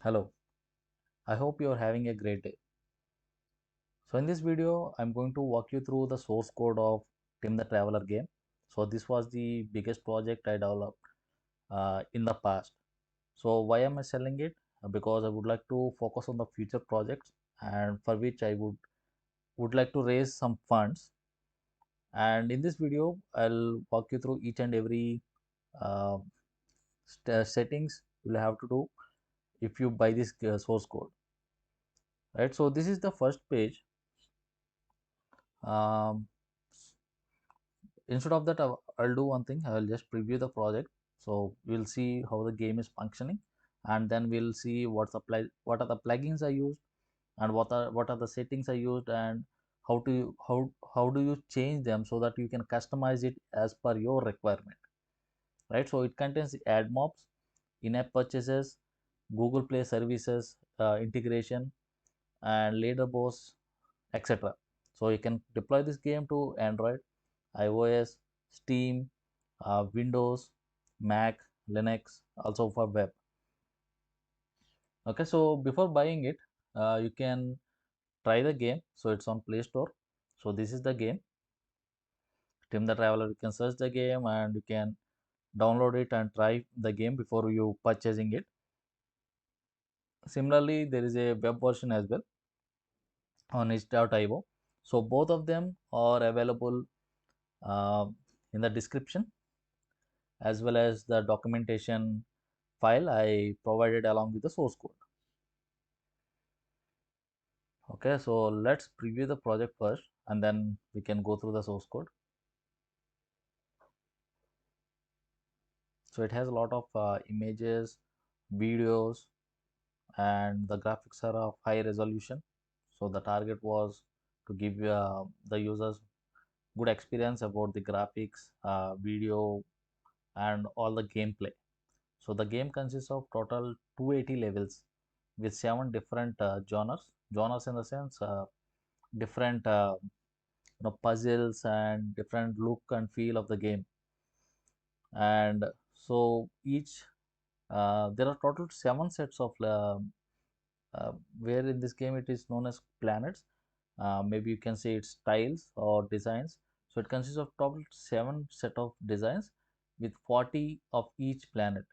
Hello, I hope you are having a great day. So in this video, I'm going to walk you through the source code of Tim the Traveler game. So this was the biggest project I developed in the past. So why am I selling it? Because I would like to focus on the future projects and for which I would like to raise some funds. And in this video, I'll walk you through each and every uh, settings you'll have to do if you buy this source code. Right. So this is the first page. Um, Instead of that, I'll do one thing. I'll just preview the project, so we'll see how the game is functioning, and then we'll see what are the plugins I used, and what are the settings I used, and how do you change them so that you can customize it as per your requirement, right? So it contains Admobs, in-app purchases, Google Play services, integration, and leaderboards, etc. So you can deploy this game to Android, iOS, Steam, Windows, Mac, Linux, also for web. Okay, so before buying it, you can try the game. So it's on Play Store. So this is the game, Tim the Traveler. You can search the game and you can download it and try the game before you purchasing it. Similarly, there is a web version as well on itch.io. So both of them are available uh, in the description, as well as the documentation file I provided along with the source code. Okay, so let's preview the project first and then we can go through the source code. So it has a lot of images, videos, and the graphics are of high resolution. So the target was to give the users good experience about the graphics, video, and all the gameplay. So the game consists of total 280 levels with 7 different genres in the sense different puzzles and different look and feel of the game. And so each there are total 7 sets of where in this game it is known as planets. Maybe you can say it's tiles or designs. So it consists of total 7 set of designs with 40 of each planet.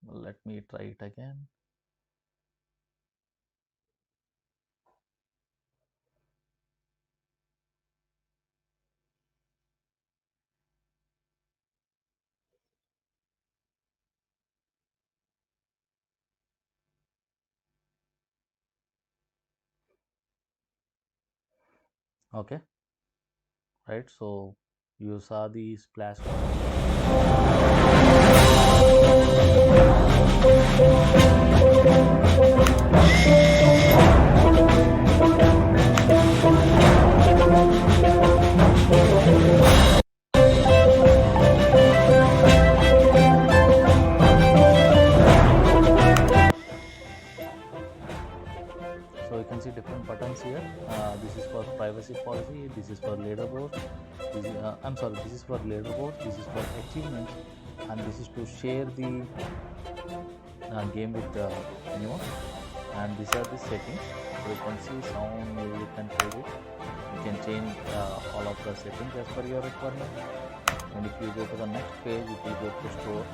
Let me try it again. Okay, right. So you saw the splash. So you can see different buttons here. This is for privacy policy. This is for leaderboard. I'm sorry. This is for leaderboard. This is for achievements, and this is to share the game with anyone. And these are the settings. So you can see sound, music, and credit. You can change all of the settings as per your requirement. And if you go to the next page, if you go to store,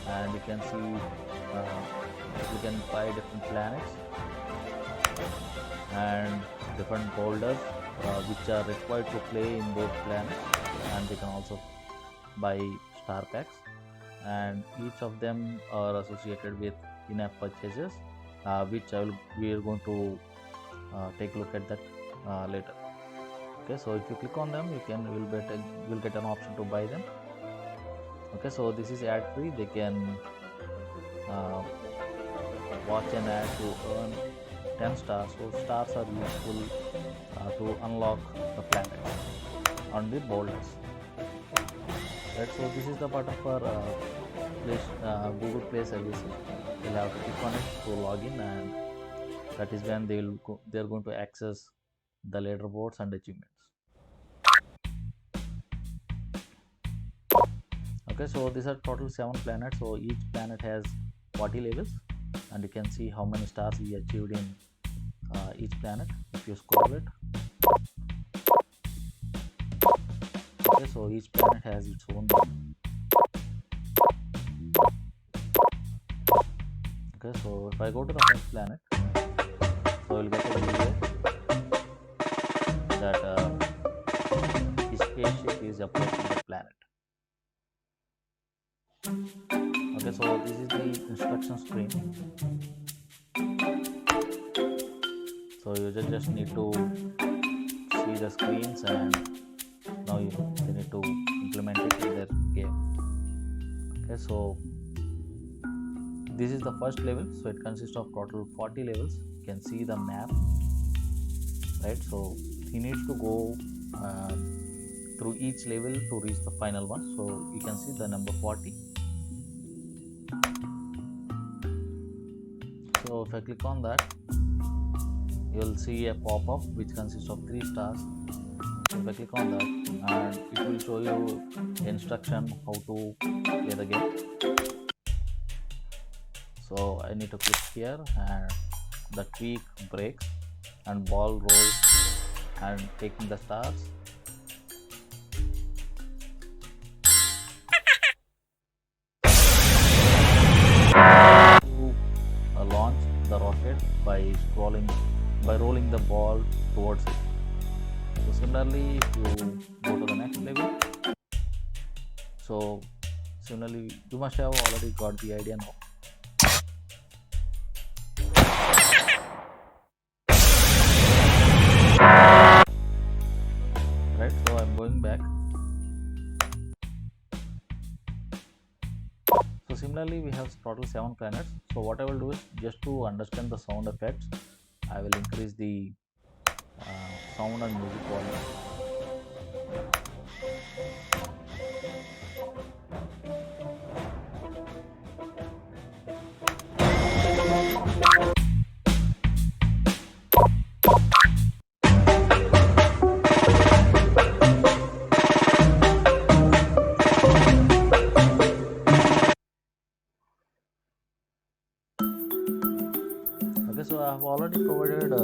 and you can see you can buy different planets and different boulders which are required to play in those planets, and we can also buy star packs, and each of them are associated with in-app purchases, which we are going to take a look at that later. Okay, so if you click on them, will get an option to buy them. Okay, so this is ad free. They can uh, watch an ad to earn 10 stars. So stars are useful to unlock the planets on the boulders. Right, so this is the button for Google Play services. You'll have to click on it to log in, and that is when they're going to access the leaderboards and achievements. Okay, so these are total 7 planets. So each planet has 40 levels, and you can see how many stars we achieved in each planet if you scroll it. Okay, so each planet has its own name. Okay, so if I go to the first planet, so you'll get a video that his spaceship is approaching the planet. Okay, so this is the instruction screen. So you just need to see the screens, and now you need to implement it in their game. Okay, so this is the first level. So it consists of total 40 levels. You can see the map, right? So he needs to go through each level to reach the final one. So you can see the number 40. So if I click on that, you'll see a pop-up which consists of 3 stars. So if I click on that, and it will show you instruction how to play the game. So I need to click here, and the tweak breaks and ball rolls and taking the stars. To launch the rocket by rolling the ball towards it. So similarly, if you go to the next level, so similarly you must have already got the idea now. Right, so I'm going back. So similarly we have total 7 planets. So what I will do is, just to understand the sound effects, I will increase the sound and music volume. Okay, so I have already provided a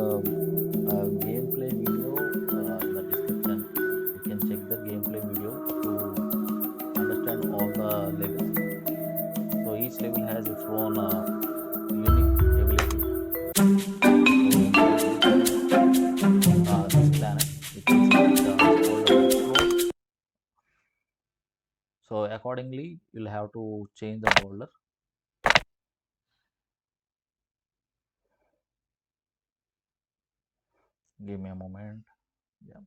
gameplay video in the description. You can check the gameplay video to understand all the levels. So each level has its own unique ability. So this planet, you can see the folder explode. So accordingly, you'll have to change the folder. Give me a moment. Yeah,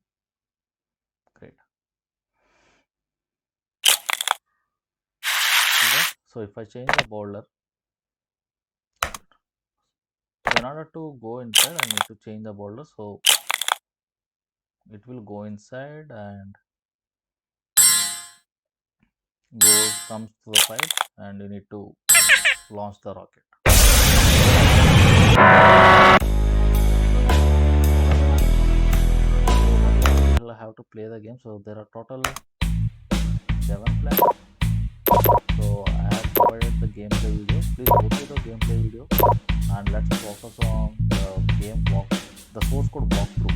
great. So if I change the border, so in order to go inside, I need to change the border. So it will go inside and comes to the pipe, and you need to launch the rocket. So you'll have to play the game. So there are total 7 planets. So I have provided the gameplay video. Please go to the gameplay video, and let's focus on the game the source code walkthrough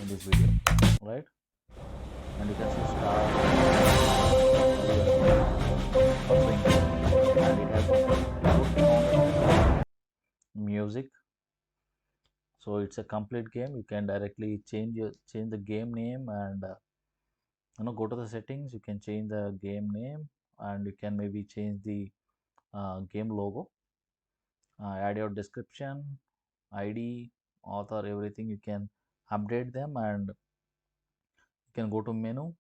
in this video, right? And you can see star and it has good music. So it's a complete game. You can directly change the game name, and go to the settings. You can change the game name, and you can maybe change the game logo, add your description, id, author, everything. You can update them, and you can go to menu,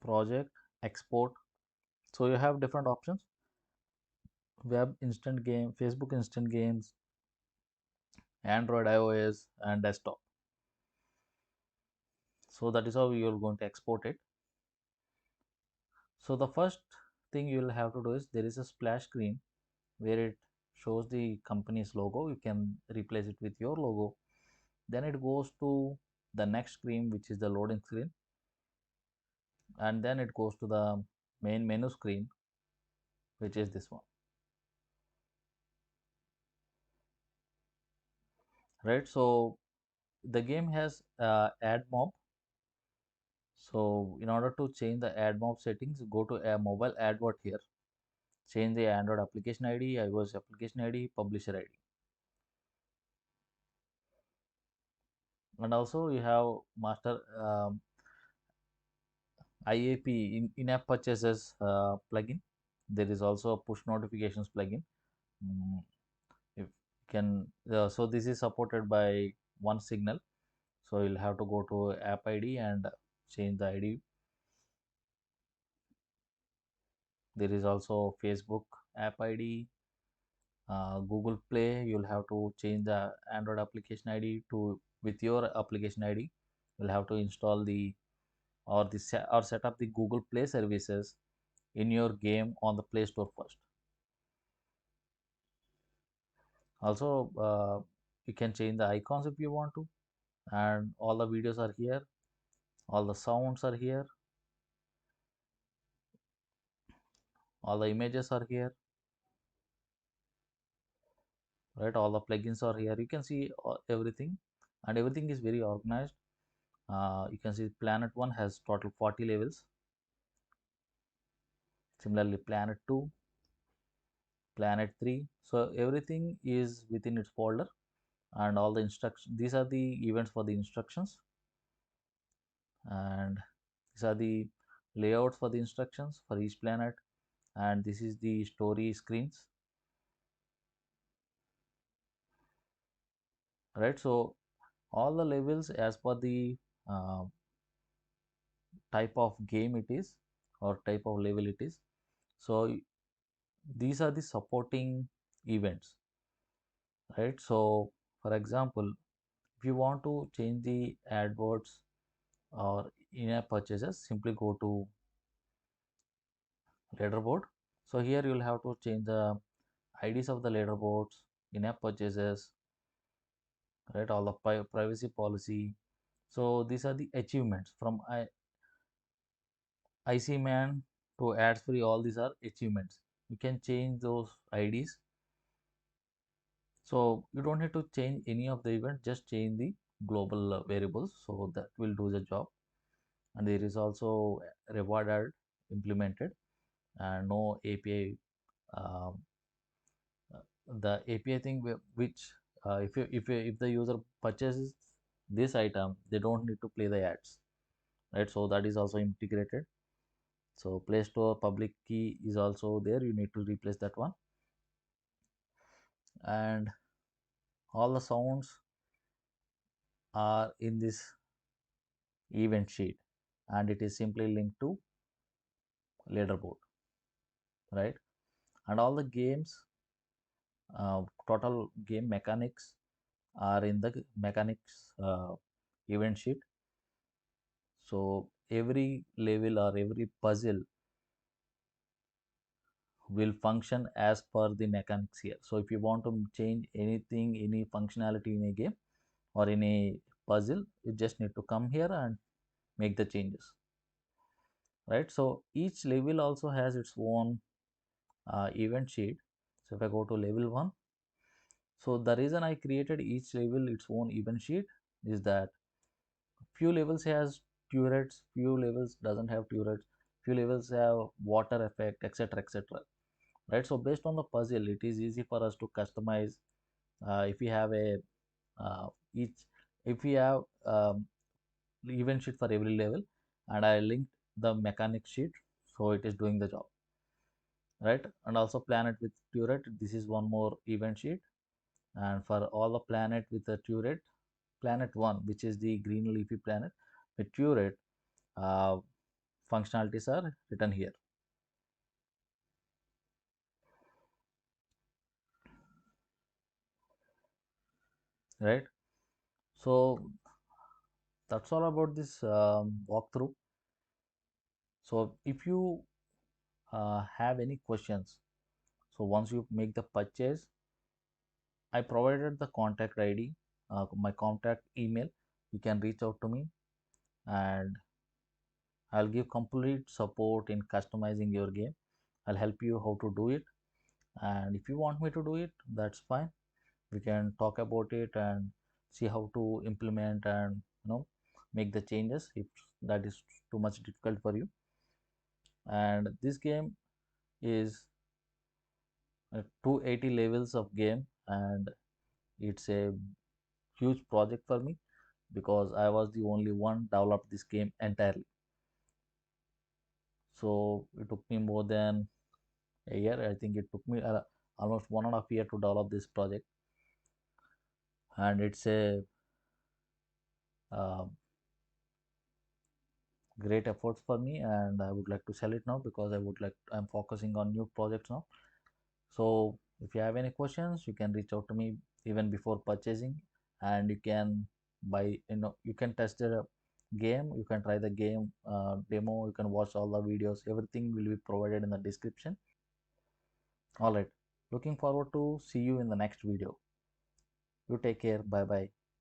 project, export. So you have different options: web instant game, Facebook instant games, Android, iOS, and desktop. So that is how you're going to export it. So the first thing you will have to do is, there is a splash screen where it shows the company's logo. You can replace it with your logo. Then it goes to the next screen, which is the loading screen, and then it goes to the main menu screen, which is this one. right? So the game has Admob. So in order to change the Admob settings, go to a mobile advert here. Change the Android application ID, iOS application ID, publisher ID, and also you have master IAP in-app purchases plugin. There is also a push notifications plugin. Mm, if can so this is supported by one signal. So you'll have to go to app ID and change the ID. There is also Facebook app ID, Google Play. You'll have to change the Android application ID to with your application ID. You'll have to install the or set up the Google Play services in your game on the Play Store first. Also, you can change the icons if you want to, and all the videos are here, all the sounds are here, all the images are here, right? All the plugins are here. You can see everything, and everything is very organized. You can see Planet 1 has total 40 levels. Similarly, Planet 2, Planet 3. So everything is within its folder, and all the instructions. These are the events for the instructions, and these are the layouts for the instructions for each planet, and this is the story screens, right? So all the levels as per the uh, type of game it is or type of level it is. So these are the supporting events, right? So for example, if you want to change the adverts or in-app purchases, simply go to leaderboard. So here you'll have to change the IDs of the leaderboards, in-app purchases, right? All the privacy policy. So these are the achievements from IC man to ads free. All these are achievements. You can change those IDs. So you don't need to change any of the event, just change the global variables. So that will do the job. And there is also reward ad implemented and no API. Um, the API thing which if the user purchases this item, they don't need to play the ads, right? So that is also integrated. So Play Store public key is also there. You need to replace that one, and all the sounds are in this event sheet, and it is simply linked to leaderboard, right? And all the games, total game mechanics are in the mechanics event sheet. So every level or every puzzle will function as per the mechanics here. So if you want to change anything, any functionality in a game or in a puzzle, you just need to come here and make the changes, right? So each level also has its own event sheet. So if I go to level 1, so the reason I created each level its own event sheet is that few levels has turrets, few levels doesn't have turrets, few levels have water effect, etc, etc, right? So based on the puzzle, it is easy for us to customize. If we have a each if we have event sheet for every level, and I linked the mechanic sheet, so it is doing the job, right? And also planet with turret, this is one more event sheet, and for all the planet with the turret, planet 1, which is the green leafy planet with turret, uh, functionalities are written here, right? So that's all about this walkthrough. So if you have any questions, so once you make the purchase, I provided the contact ID, my contact email. You can reach out to me, and I'll give complete support in customizing your game. I'll help you how to do it, and if you want me to do it, that's fine. We can talk about it, and see how to implement and make the changes if that is too much difficult for you. And this game is 280 levels of game, and it's a huge project for me because I was the only one developed this game entirely. So it took me more than a year. I think it took me almost 1.5 years to develop this project, and it's a uh, great efforts for me. And I would like to sell it now because I'm focusing on new projects now. So if you have any questions, you can reach out to me even before purchasing, and you can buy. You can test the game. You can try the game demo. You can watch all the videos. Everything will be provided in the description. All right. Looking forward to see you in the next video. You take care. Bye bye.